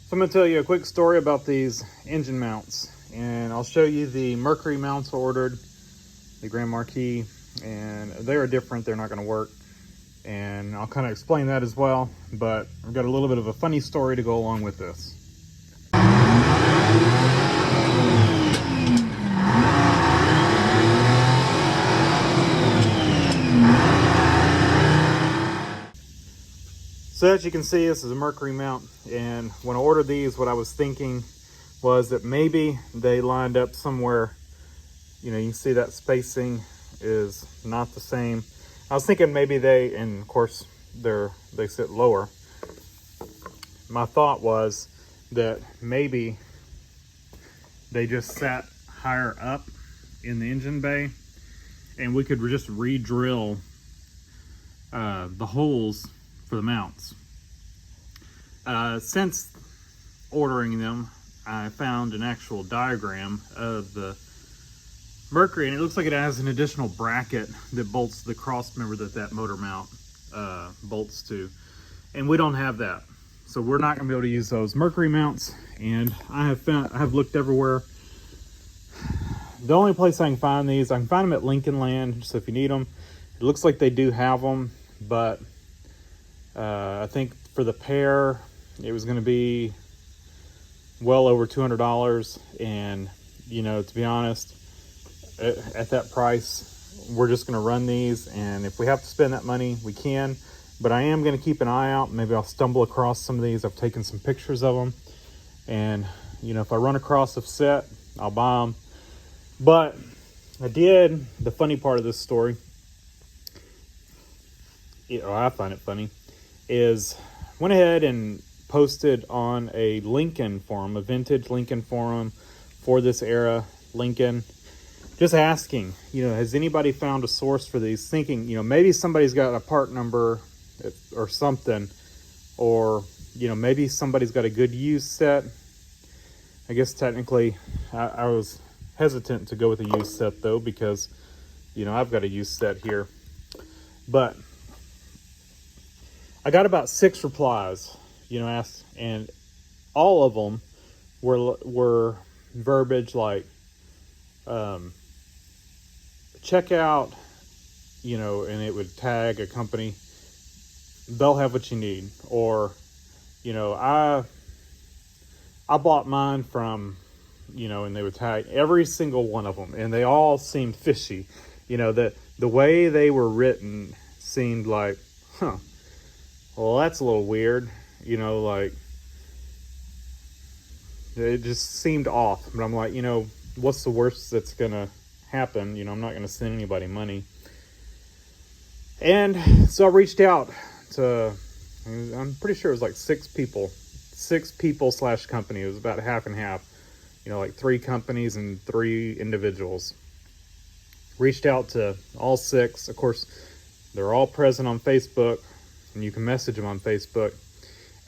So I'm going to tell you a quick story about these engine mounts, and I'll show you the Mercury mounts I ordered, the Grand Marquis, and they are different. They're not going to work, and I'll kind of explain that as well, but I've got a little bit of a funny story to go along with this. So as you can see, this is a Mercury mount, and when I ordered these, what I was thinking was that maybe they lined up somewhere. You know, you can see that spacing is not the same. I was thinking maybe they, and of course they sit lower. My thought was that maybe they just sat higher up in the engine bay, and we could just re-drill the holes for the mounts. Since ordering them, I found an actual diagram of the Mercury, and it looks like it has an additional bracket that bolts the cross member that motor mount bolts to, and we don't have that, so we're not going to be able to use those Mercury mounts. And I have looked everywhere. The only place I can find these, I can find them at Lincoln Land, so if you need them. It looks like they do have them, but I think for the pair it was going to be well over $200, and you know, to be honest, at that price, we're just going to run these, and if we have to spend that money, we can. But I am going to keep an eye out. Maybe I'll stumble across some of these. I've taken some pictures of them, and you know, if I run across a set, I'll buy them. But I did, the funny part of this story, or I find it funny, is went ahead and posted on a Lincoln forum, a vintage Lincoln forum for this era Lincoln, just asking, you know, has anybody found a source for these? Thinking, you know, maybe somebody's got a part number or something, or you know, maybe somebody's got a good used set. I guess technically I was hesitant to go with a used set though, because you know, I've got a used set here. But I got about 6 replies, you know, asked, and all of them were verbiage like, check out, you know, and it would tag a company. They'll have what you need. Or, you know, I bought mine from, you know, and they would tag every single one of them, and they all seemed fishy. You know, the way they were written seemed like, well, that's a little weird. You know, like, it just seemed off. But I'm like, you know, what's the worst that's gonna happen? You know, I'm not gonna send anybody money. And so I reached out to, I'm pretty sure it was like 6 people / company. It was about half and half. You know, like 3 companies and 3 individuals. Reached out to all 6. Of course, they're all present on Facebook, and you can message them on Facebook.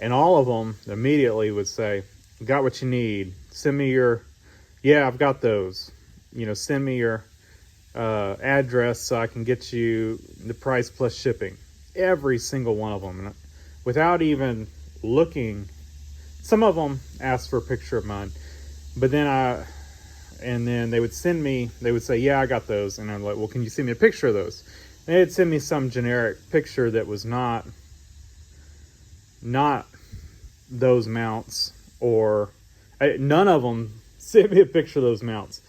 And all of them immediately would say, got what you need. Send me your, yeah, I've got those. You know, send me your address so I can get you the price plus shipping. Every single one of them. And without even looking, some of them asked for a picture of mine. But then then they would send me, they would say, yeah, I got those. And I'm like, well, can you send me a picture of those? And they'd send me some generic picture that was not those mounts, or none of them sent me a picture of those mounts.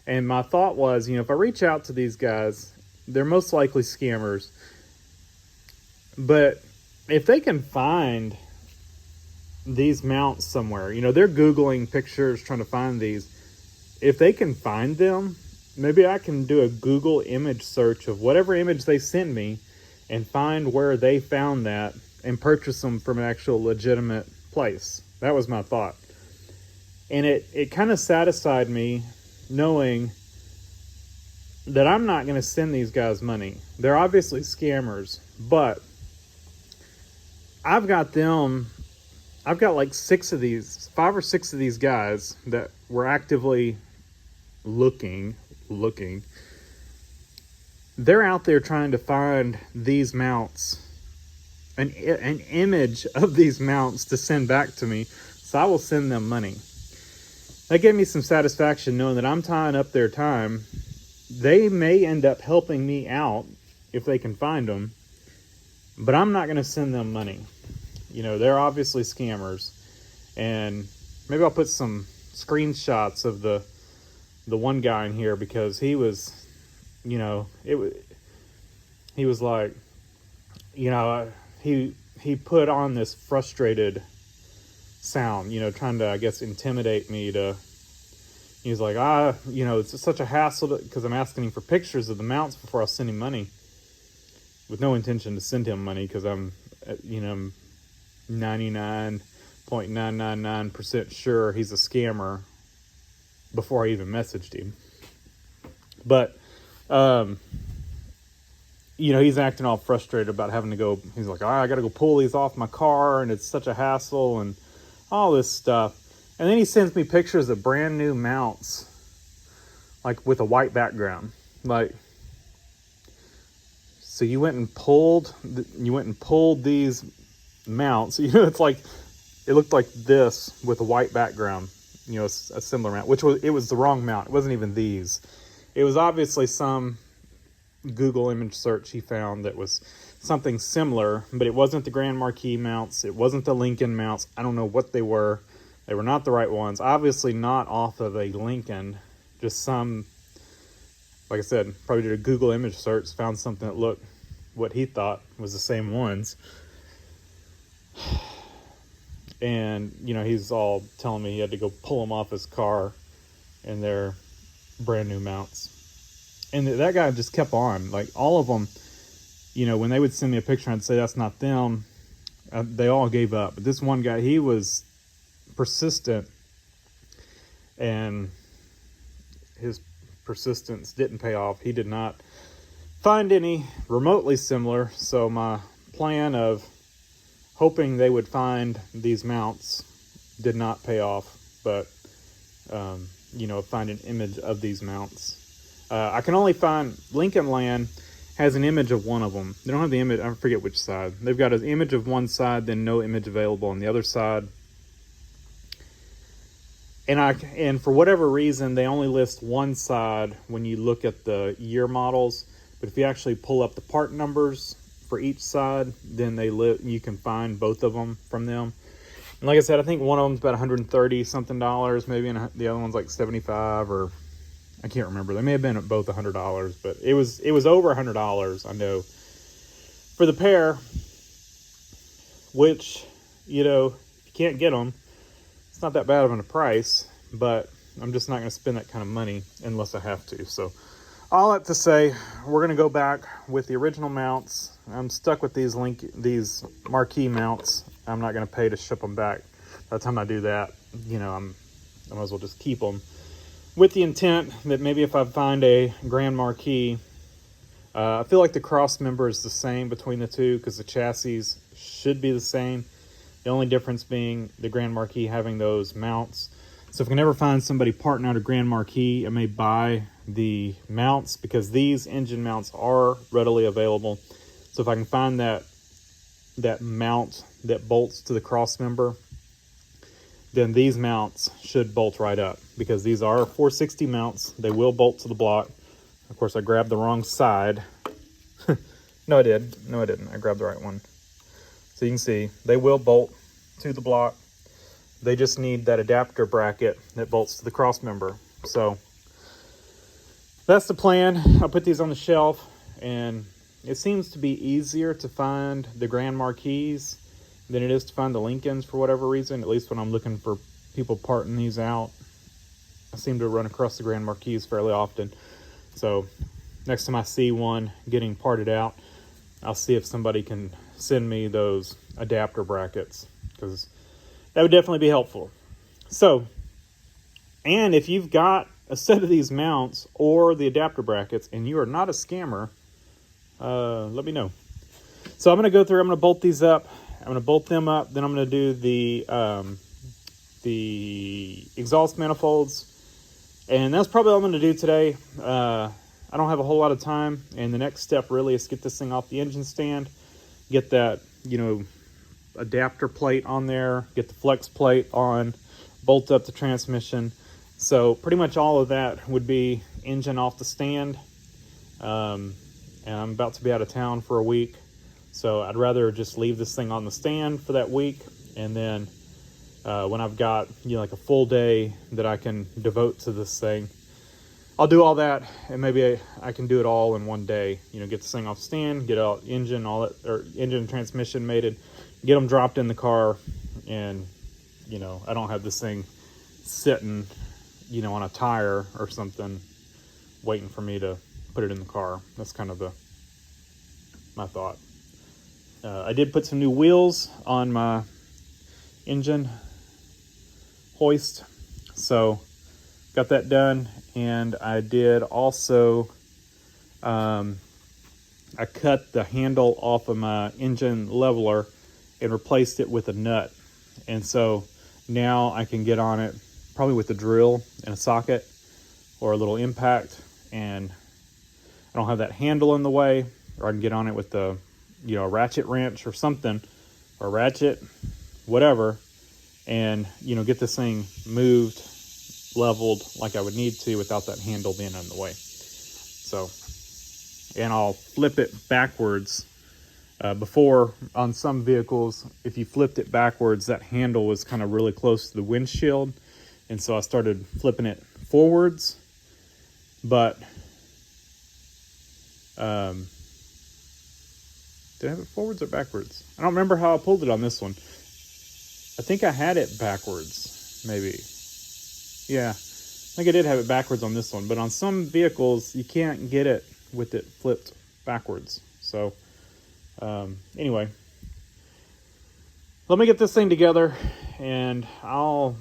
And my thought was, you know, if I reach out to these guys, they're most likely scammers. But if they can find these mounts somewhere, you know, they're Googling pictures trying to find these. If they can find them, maybe I can do a Google image search of whatever image they send me and find where they found that and purchase them from an actual legitimate place. That was my thought. And it kind of satisfied me knowing that I'm not going to send these guys money. They're obviously scammers, but I've got like 5 or 6 of these guys that were actively looking. They're out there trying to find these mounts, an image of these mounts to send back to me So I will send them money. That gave me some satisfaction knowing that I'm tying up their time. They may end up helping me out if they can find them, but I'm not going to send them money. You know, they're obviously scammers. And maybe I'll put some screenshots of the one guy in here, because he was, you know, he was like, you know, he put on this frustrated sound, you know, trying to, I guess, intimidate me to. He's like, you know, it's such a hassle because I'm asking him for pictures of the mounts before I send him money, with no intention to send him money, because I'm, you know, 99.999% sure he's a scammer before I even messaged him. But, you know, he's acting all frustrated about having to go. He's like, I got to go pull these off my car, and it's such a hassle, and all this stuff. And then he sends me pictures of brand new mounts, like with a white background. Like, so you went and pulled these mounts. You know, it's like, it looked like this with a white background. You know, a similar mount, it was the wrong mount. It wasn't even these. It was obviously some Google image search he found that was something similar, but it wasn't the Grand Marquis mounts. It wasn't the Lincoln mounts. I don't know what they were. They were not the right ones. Obviously not off of a Lincoln. Just some, like I said, probably did a Google image search, found something that looked what he thought was the same ones. And, you know, he's all telling me he had to go pull them off his car, and they're brand new mounts. And that guy just kept on. Like, all of them, you know, when they would send me a picture, I'd say that's not them. They all gave up. But this one guy, he was persistent, and his persistence didn't pay off. He did not find any remotely similar. So my plan of hoping they would find these mounts did not pay off, but you know, find an image of these mounts. I can only find, Lincoln Land has an image of one of them. They don't have the image, I forget which side. They've got an image of one side, then no image available on the other side. And for whatever reason, they only list one side when you look at the year models. But if you actually pull up the part numbers for each side, then you can find both of them from them. And like I said, I think one of them's about $130 something, maybe, and the other one's like 75, or I can't remember. They may have been at both $100, but it was over $100, I know, for the pair. Which, you know, if you can't get them, it's not that bad of a price, but I'm just not going to spend that kind of money unless I have to. So all that to say, we're going to go back with the original mounts. I'm stuck with these marquee mounts. I'm not going to pay to ship them back. By the time I do that, you know, I might as well just keep them, with the intent that maybe if I find a Grand Marquis, I feel like the cross member is the same between the two, because the chassis should be the same. The only difference being the Grand Marquis having those mounts. So if I can ever find somebody parting out a Grand Marquis, I may buy the mounts, because these engine mounts are readily available. So if I can find that mount that bolts to the cross member, then these mounts should bolt right up, because these are 460 mounts. They will bolt to the block. Of course, I grabbed the wrong side. No, I didn't. I grabbed the right one. So you can see they will bolt to the block. They just need that adapter bracket that bolts to the cross member. So that's the plan. I'll put these on the shelf, and it seems to be easier to find the Grand Marquis than it is to find the Lincolns for whatever reason, at least when I'm looking for people parting these out. I seem to run across the Grand Marquis fairly often. So next time I see one getting parted out, I'll see if somebody can send me those adapter brackets, because that would definitely be helpful. So, and if you've got a set of these mounts or the adapter brackets and you are not a scammer, let me know. So I'm going to go through, I'm going to bolt these up. I'm going to bolt them up. Then I'm going to do the exhaust manifolds. And that's probably all I'm going to do today. I don't have a whole lot of time. And the next step really is get this thing off the engine stand. Get that, you know, adapter plate on there, get the flex plate on, bolt up the transmission. So pretty much all of that would be engine off the stand. And I'm about to be out of town for a week, so I'd rather just leave this thing on the stand for that week, and then when I've got, you know, like a full day that I can devote to this thing, I'll do all that, and maybe I can do it all in one day. You know, get this thing off stand, get out engine, all that, or engine and transmission mated, get them dropped in the car, and you know, I don't have this thing sitting, you know, on a tire or something, waiting for me to put it in the car. That's kind of my thought. I did put some new wheels on my engine hoist, so got that done. And I did also, I cut the handle off of my engine leveler and replaced it with a nut. And so now I can get on it probably with a drill and a socket or a little impact, and I don't have that handle in the way, or I can get on it with the, you know, a ratchet wrench or something, or ratchet, whatever, and, you know, get this thing moved, leveled like I would need to without that handle being in the way. So, and I'll flip it backwards. Before, on some vehicles, if you flipped it backwards, that handle was kind of really close to the windshield, and so I started flipping it forwards. But did I have it forwards or backwards? I don't remember how I pulled it on this one. I think I had it backwards, maybe. Yeah, I think I did have it backwards on this one, but on some vehicles, you can't get it with it flipped backwards. So, anyway, let me get this thing together, and I'll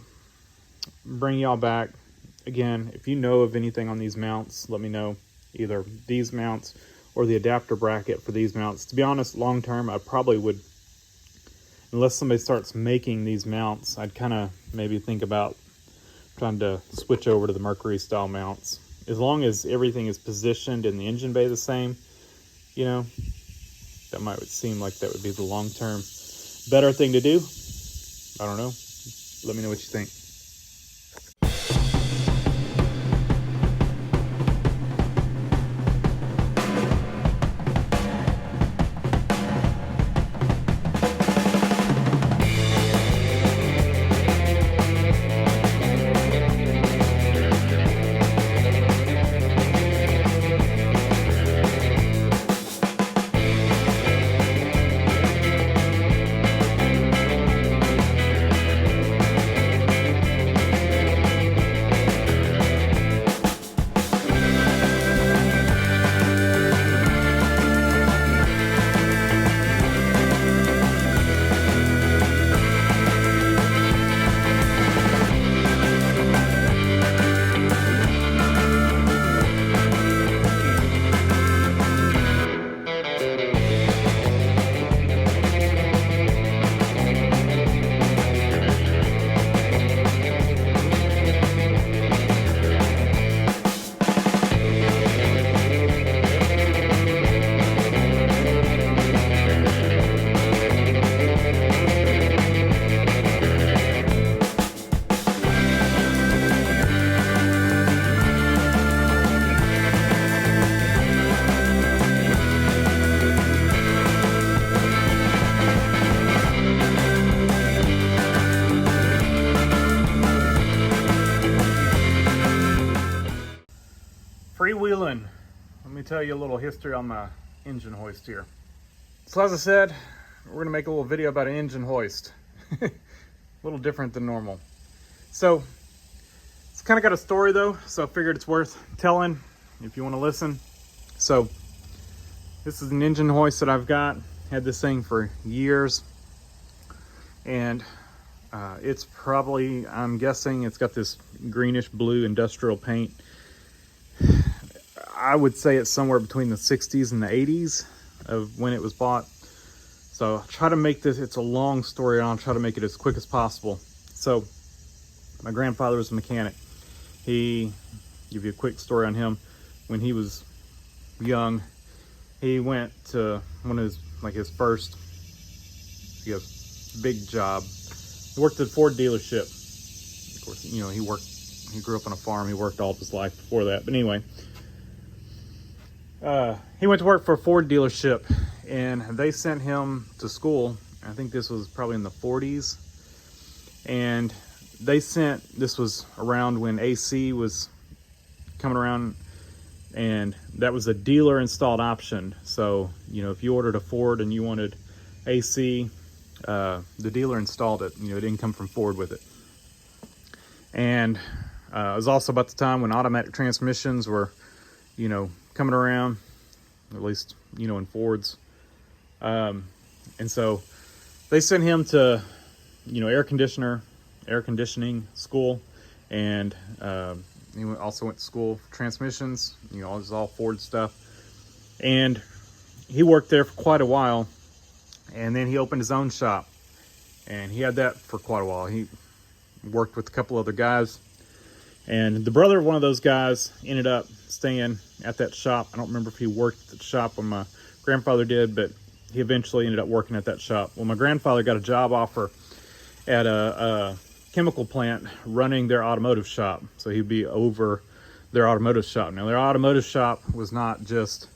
bring y'all back. Again, if you know of anything on these mounts, let me know. Either these mounts or the adapter bracket for these mounts. To be honest, long term, I probably would, unless somebody starts making these mounts, I'd kind of maybe think about trying to switch over to the Mercury style mounts. As long as everything is positioned in the engine bay the same, you know, that might seem like that would be the long term better thing to do. I don't know. Let me know what you think. Freewheeling. Let me tell you a little history on my engine hoist here. So as I said, we're gonna make a little video about an engine hoist. A little different than normal. So it's kind of got a story though, so I figured it's worth telling if you want to listen. So this is an engine hoist that I've got. Had this thing for years, and it's probably, I'm guessing it's got this greenish blue industrial paint. I would say it's somewhere between the 60s and the 80s of when it was bought. So I'll try to make this, it's a long story, and I'll try to make it as quick as possible. So my grandfather was a mechanic. Give you a quick story on him. When he was young, he went to one of his first, big job. He worked at a Ford dealership. Of course, you know, he grew up on a farm. He worked all of his life before that. But anyway, he went to work for a Ford dealership, and they sent him to school. I think this was probably in the 40s. And this was around when AC was coming around, and that was a dealer installed option. So, you know, if you ordered a Ford and you wanted AC, the dealer installed it. You know, it didn't come from Ford with it. And it was also about the time when automatic transmissions were, you know, coming around, at least, you know, in Fords. And so they sent him to, you know, air conditioning school, and he also went to school for transmissions. You know, it was all Ford stuff. And he worked there for quite a while, and then he opened his own shop, and he had that for quite a while. He worked with a couple other guys, and the brother of one of those guys ended up staying at that shop. I don't remember if he worked at the shop when my grandfather did, but he eventually ended up working at that shop. Well, my grandfather got a job offer at a chemical plant running their automotive shop. So he'd be over their automotive shop. Now, their automotive shop was not just,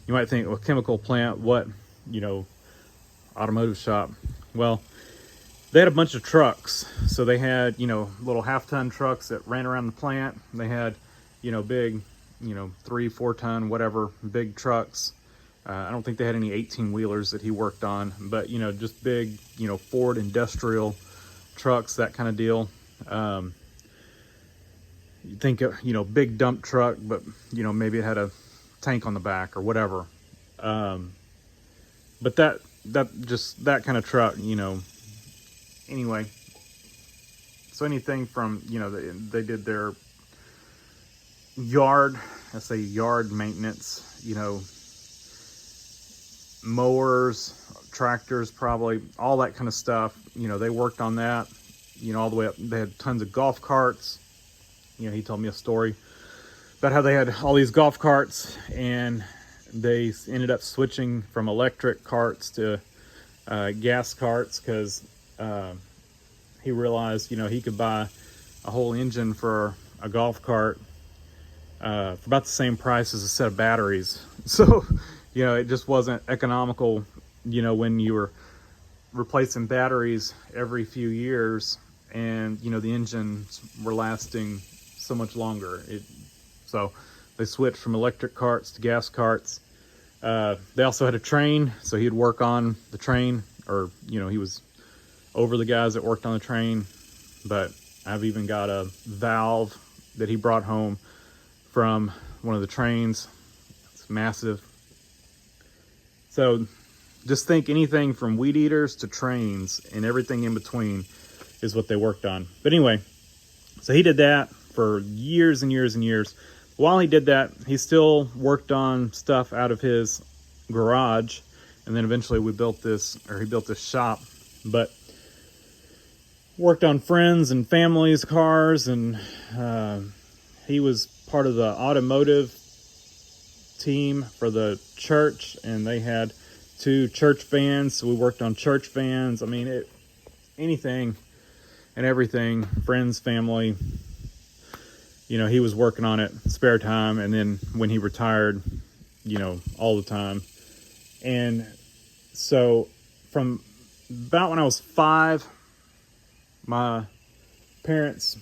you might think, well, chemical plant, what, you know, automotive shop. Well, they had a bunch of trucks. So they had, you know, little half-ton trucks that ran around the plant. They had, you know, big, you know, 3-4 ton, whatever, big trucks. I don't think they had any 18-wheelers that he worked on, but, you know, just big, you know, Ford industrial trucks, that kind of deal. You think of, you know, big dump truck, but, you know, maybe it had a tank on the back or whatever. But that kind of truck, you know. Anyway, so anything from, you know, they did their yard, I say yard maintenance, you know, mowers, tractors, probably all that kind of stuff. You know, they worked on that, you know, all the way up. They had tons of golf carts. You know, he told me a story about how they had all these golf carts, and they ended up switching from electric carts to gas carts, because he realized, you know, he could buy a whole engine for a golf cart for about the same price as a set of batteries. So, you know, it just wasn't economical, you know, when you were replacing batteries every few years, and, you know, the engines were lasting so much longer. So they switched from electric carts to gas carts. They also had a train, so he'd work on the train, or, you know, he was over the guys that worked on the train. But I've even got a valve that he brought home from one of the trains. It's massive. So just think anything from weed eaters to trains and everything in between is what they worked on. But anyway, so he did that for years and years and years. While he did that, he still worked on stuff out of his garage. And then eventually he built this shop. But worked on friends and families' cars, and he was part of the automotive team for the church, and they had 2 church vans, so we worked on church vans. I mean, anything and everything, friends, family, you know, he was working on it spare time, and then when he retired, you know, all the time. And so from about when I was 5, my parents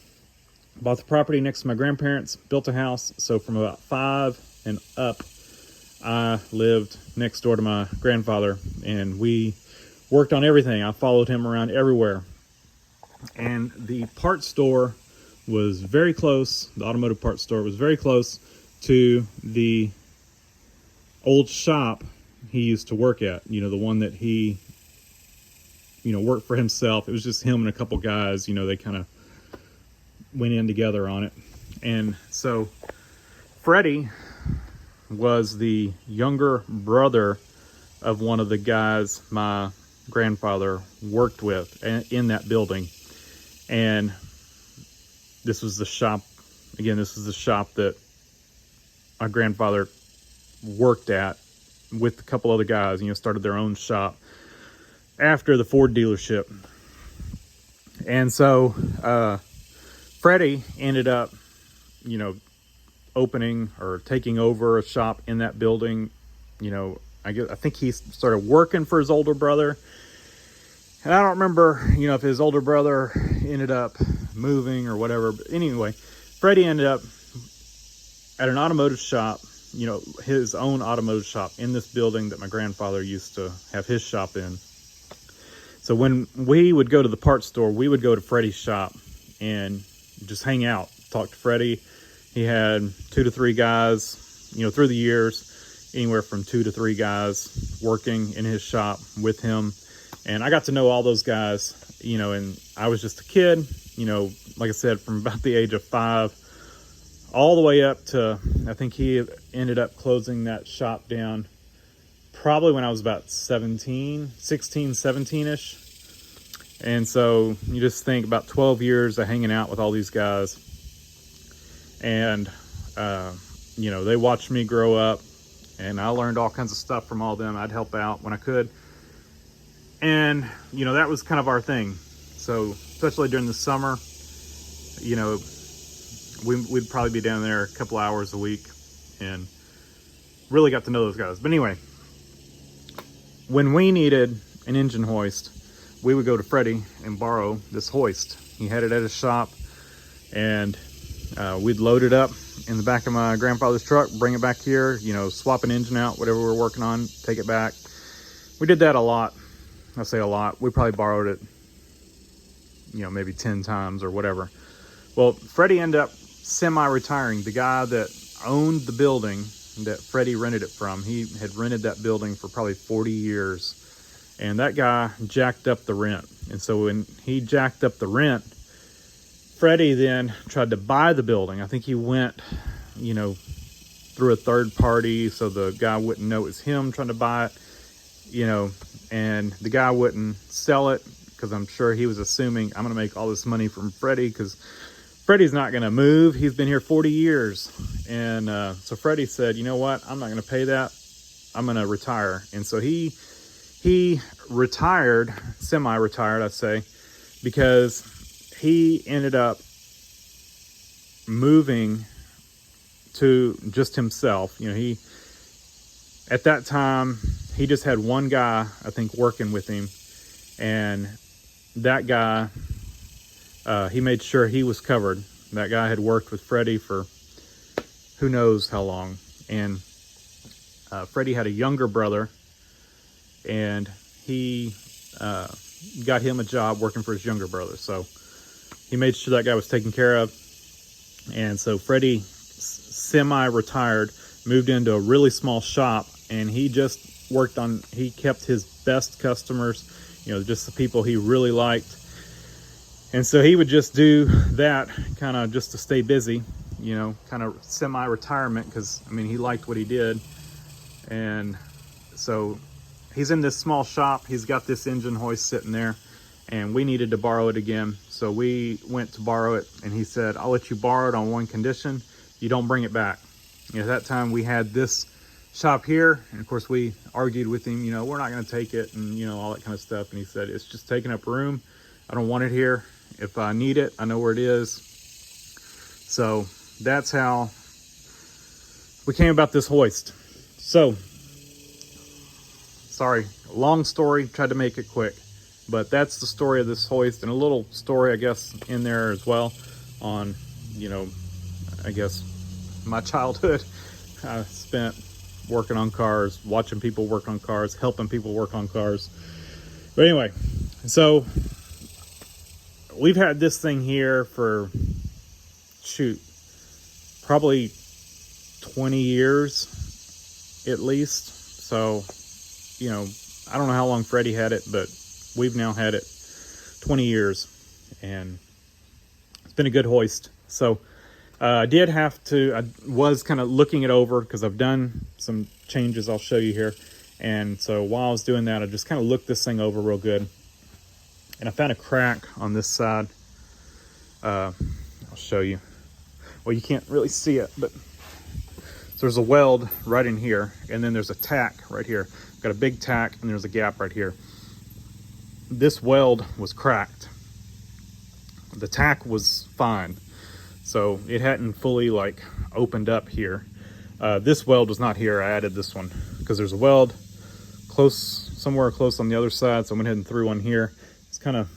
bought the property next to my grandparents, built a house. So from about 5 and up, I lived next door to my grandfather, and we worked on everything. I followed him around everywhere. And the parts store was very close. The automotive parts store was very close to the old shop he used to work at. You know, the one that he, you know, worked for himself. It was just him and a couple guys. You know, they kind of went in together on it. And so Freddie was the younger brother of one of the guys my grandfather worked with in that building. And this was the shop, again, this is the shop that my grandfather worked at with a couple other guys, you know, started their own shop. after the Ford dealership. And so Freddie ended up, you know, opening or taking over a shop in that building. You know, I think he started working for his older brother. And I don't remember, you know, if his older brother ended up moving or whatever. But anyway, Freddie ended up at an automotive shop, you know, his own automotive shop in this building that my grandfather used to have his shop in. So when we would go to the parts store, we would go to Freddie's shop and just hang out, talk to Freddie. He had 2 to 3 guys, you know, through the years, anywhere from 2 to 3 guys working in his shop with him. And I got to know all those guys, you know, and I was just a kid, you know, like I said, from about the age of 5 all the way up to, I think he ended up closing that shop down probably when I was about 16, 17-ish. And so you just think about 12 years of hanging out with all these guys. And, you know, they watched me grow up, and I learned all kinds of stuff from all of them. I'd help out when I could. And, you know, that was kind of our thing. So, especially during the summer, you know, we'd probably be down there a couple hours a week and really got to know those guys. But anyway, when we needed an engine hoist, we would go to Freddie and borrow this hoist. He had it at his shop, and we'd load it up in the back of my grandfather's truck, bring it back here, you know, swap an engine out, whatever we were working on, take it back. We did that a lot. I say a lot. We probably borrowed it, you know, maybe 10 times or whatever. Well, Freddie ended up semi-retiring. The guy that owned the building that Freddie rented it from, he had rented that building for probably 40 years. And that guy jacked up the rent. And so when he jacked up the rent, Freddie then tried to buy the building. I think he went, you know, through a third party so the guy wouldn't know it was him trying to buy it, you know, and the guy wouldn't sell it because I'm sure he was assuming I'm going to make all this money from Freddie because Freddie's not going to move. He's been here 40 years. And so Freddie said, you know what? I'm not going to pay that. I'm going to retire. And so he retired, semi-retired, I say, because he ended up moving to just himself. You know, he, at that time, he just had one guy, I think, working with him. And that guy, he made sure he was covered. That guy had worked with Freddie for who knows how long. And Freddie had a younger brother, and he got him a job working for his younger brother. So he made sure that guy was taken care of. And so Freddie semi-retired, moved into a really small shop, and he just worked on, he kept his best customers, you know, just the people he really liked. And so he would just do that kind of just to stay busy, you know, kind of semi-retirement, because, I mean, he liked what he did. And so he's in this small shop. He's got this engine hoist sitting there, and we needed to borrow it again. So we went to borrow it, and he said, I'll let you borrow it on one condition: you don't bring it back. You know, at that time we had this shop here, and of course we argued with him, you know, we're not going to take it, and, you know, all that kind of stuff. And he said, it's just taking up room. I don't want it here. If I need it, I know where it is. So that's how we came about this hoist. So, sorry, long story, tried to make it quick, but that's the story of this hoist, and a little story, I guess, in there as well on, you know, I guess my childhood. I spent working on cars, watching people work on cars, helping people work on cars. But anyway, so we've had this thing here for, shoot, probably 20 years at least. So, you know, I don't know how long Freddie had it, but we've now had it 20 years, and it's been a good hoist. So I did have to, I was kind of looking it over because I've done some changes I'll show you here. And so while I was doing that, I just kind of looked this thing over real good, and I found a crack on this side. I'll show you. Well, you can't really see it, but so there's a weld right in here, and then there's a tack right here. Got a big tack, and there's a gap right here. this weld was cracked. The tack was fine, so it hadn't fully like opened up here. This weld was not here. I added this one because there's a weld somewhere close on the other side, so I went ahead and threw one here. It's kind of,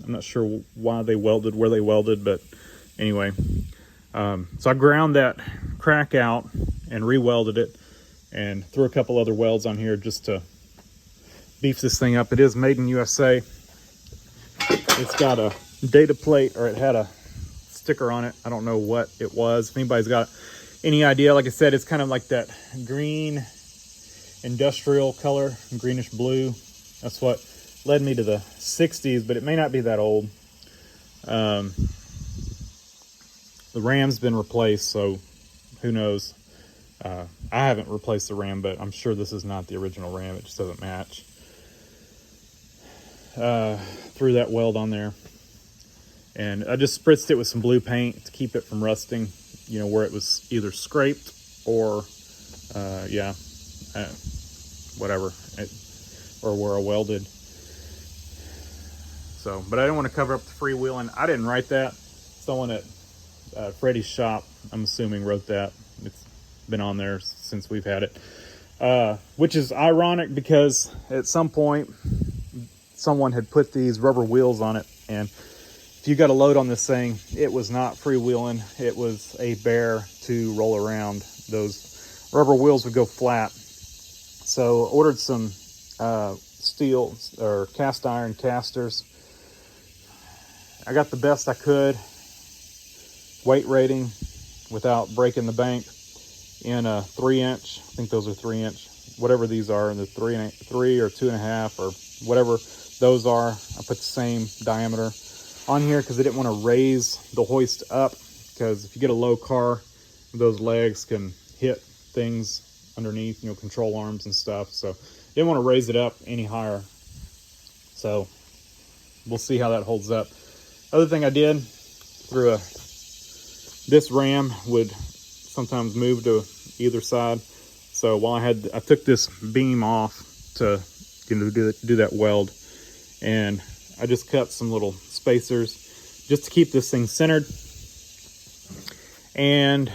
I'm not sure why they welded where they welded, but anyway. So I ground that crack out and re-welded it and threw a couple other welds on here just to beef this thing up. It is made in USA. It's got a data plate, or it had a sticker on it. I don't know what it was. If anybody's got any idea, like I said, it's kind of like that green industrial color, greenish blue. That's what led me to the 60s, but it may not be that old. The ram's been replaced, so who knows. I haven't replaced the ram, but I'm sure this is not the original ram. It just doesn't match. Threw that weld on there, and I just spritzed it with some blue paint to keep it from rusting, you know, where it was either scraped or whatever, or where I welded. So, but I didn't want to cover up the freewheeling. I didn't write that. Someone at Freddie's shop, I'm assuming, wrote that. It's been on there since we've had it, which is ironic because at some point someone had put these rubber wheels on it, and if you got a load on this thing, it was not freewheeling. It was a bear to roll around. Those rubber wheels would go flat. So ordered some steel or cast iron casters. I got the best I could, weight rating without breaking the bank, in a 3-inch. I think those are 3-inch, whatever these are, the 3 or 2.5 or whatever those are. I put the same diameter on here because I didn't want to raise the hoist up, because if you get a low car, those legs can hit things underneath, you know, control arms and stuff. So didn't want to raise it up any higher. So we'll see how that holds up. Other thing I did, this ram would sometimes move to either side. So while I took this beam off to, you know, do that weld, and I just cut some little spacers just to keep this thing centered. And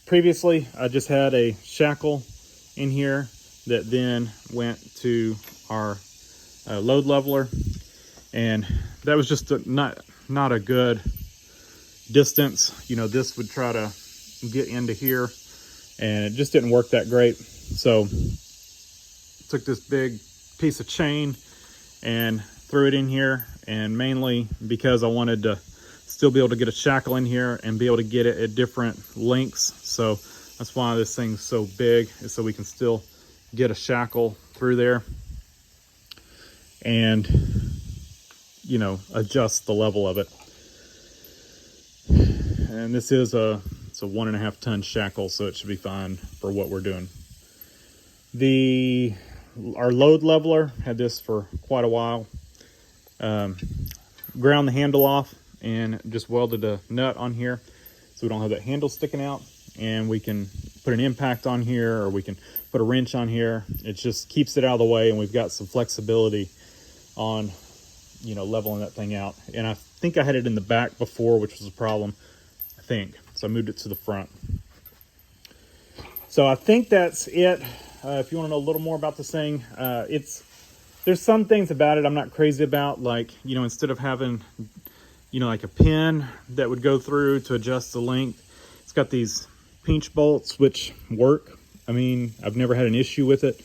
previously I just had a shackle in here that then went to our load leveler, and that was just not a good distance. You know, this would try to get into here, and it just didn't work that great. So took this big piece of chain and threw it in here, and mainly because I wanted to still be able to get a shackle in here and be able to get it at different lengths. So that's why this thing's so big, is so we can still get a shackle through there and, you know, adjust the level of it. And this is it's a 1.5 ton shackle, so it should be fine for what we're doing. Our load leveler had this for quite a while. Ground the handle off and just welded a nut on here so we don't have that handle sticking out, and we can put an impact on here, or we can put a wrench on here. It just keeps it out of the way, and we've got some flexibility on, you know, leveling that thing out. And I think I had it in the back before, which was a problem, I think. So I moved it to the front. So I think that's it. If you want to know a little more about this thing, there's some things about it I'm not crazy about, like, you know, instead of having, you know, like a pin that would go through to adjust the length, it's got these pinch bolts which work. I mean, I've never had an issue with it,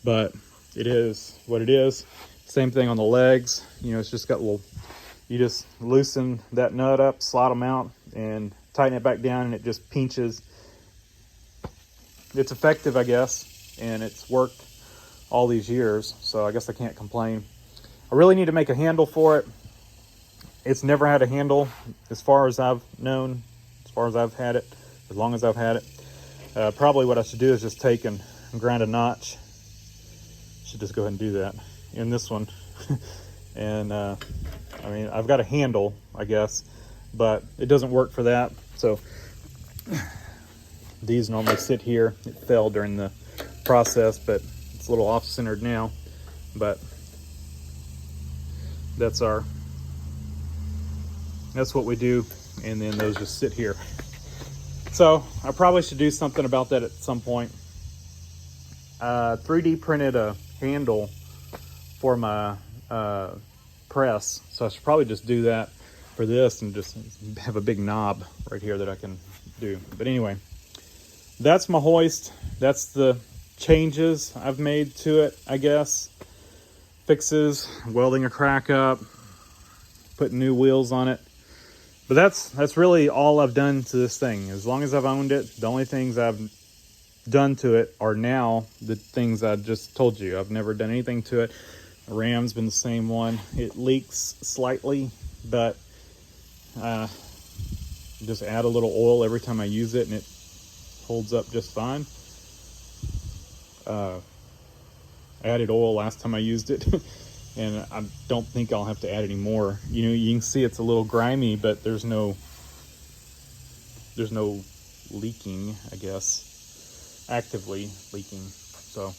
but it is what it is. Same thing on the legs. You know, it's just got little, you just loosen that nut up, slide them out, and tighten it back down, and it just pinches. It's effective, I guess, and it's worked all these years, so I guess I can't complain. I really need to make a handle for it. It's never had a handle as far as I've known, as far as I've had it, as long as I've had it. Probably what I should do is just take and grind a notch. Should just go ahead and do that in this one. And I mean, I've got a handle, I guess, but it doesn't work for that. So these normally sit here. It fell during the process, but it's a little off-centered now. But that's what we do, and then those just sit here. So I probably should do something about that at some point. 3D printed a handle for my press, so I should probably just do that for this and just have a big knob right here that I can do. But anyway, that's my hoist. That's the changes I've made to it, I guess. Fixes, welding a crack up, putting new wheels on it. But that's really all I've done to this thing. As long as I've owned it, the only things I've done to it are now the things I just told you. I've never done anything to it. The ram's been the same one. It leaks slightly, but just add a little oil every time I use it and it holds up just fine. I added oil last time I used it and I don't think I'll have to add any more. You know, you can see it's a little grimy, but there's no leaking, I guess, actively leaking. So,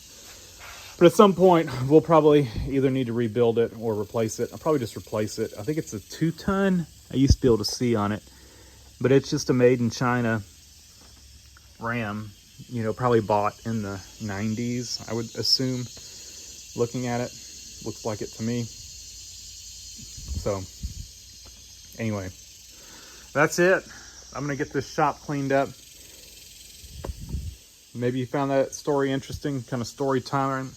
but at some point we'll probably either need to rebuild it or replace it. I'll probably just replace it. I think it's a 2-ton. I used to be able to see on it, but it's just a made in China ram, you know, probably bought in the 90s, I would assume. Looking at it, looks like it to me. So anyway, that's it. I'm gonna get this shop cleaned up. Maybe you found that story interesting, kind of story time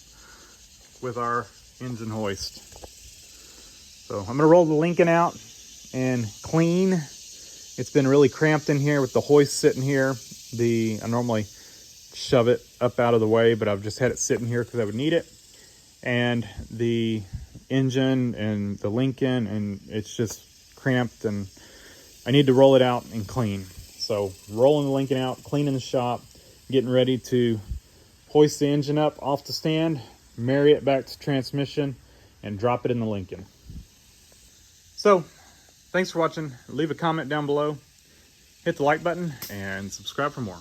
with our engine hoist. So I'm gonna roll the Lincoln out and clean. It's been really cramped in here with the hoist sitting here. I normally shove it up out of the way, but I've just had it sitting here because I would need it. And the engine and the Lincoln, and it's just cramped, and I need to roll it out and clean. So rolling the Lincoln out, cleaning the shop, getting ready to hoist the engine up off the stand, marry it back to transmission, and drop it in the Lincoln. So thanks for watching. Leave a comment down below, hit the like button, and subscribe for more.